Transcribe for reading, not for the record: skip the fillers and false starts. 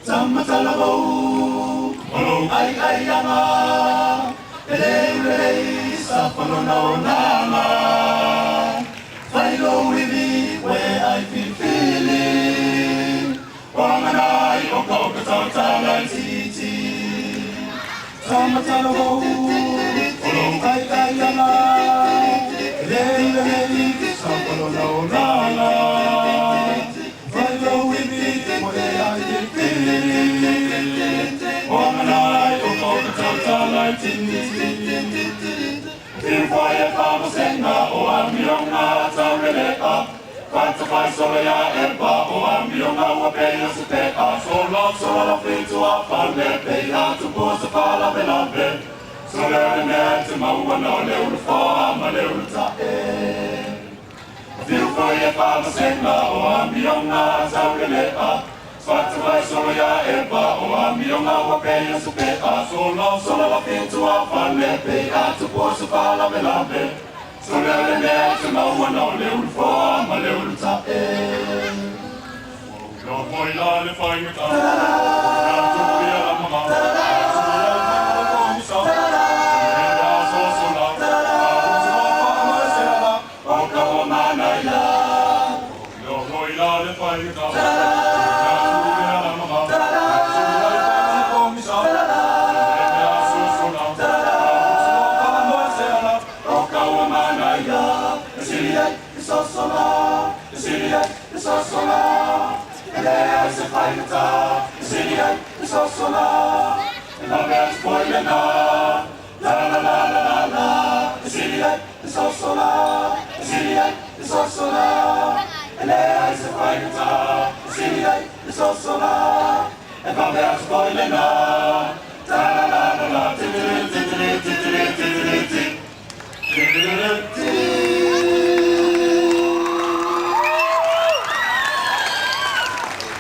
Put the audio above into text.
Tamatalabo, ay ayama, elei sa panonona. Follow with me where I feel feeling. Wanganay o kautautalan titi. Tamatalabo, ay ayama, elei sa panonona. Follow with me where I feel feeling. Wanganay o kautautalan titi. Fire kama senga o ambiong na tarileka. Kwantakai solo ya empa o ambiong na wapeya sa teka. Solo la fitu a palepe ya tupo sa palabelabe. Solo na te mauwana leo na fama leo na tae. Fire kama senga o ambiong na tarileka. Kwantakai solo ya empa o ambiong na wapeya sa teka. Solo la fitu a palepe ya tupo sa palabelabe. Solo na te mauwana leo na fama leo na tae. Yo voy a le fine ta. Ya tu ya la mama. And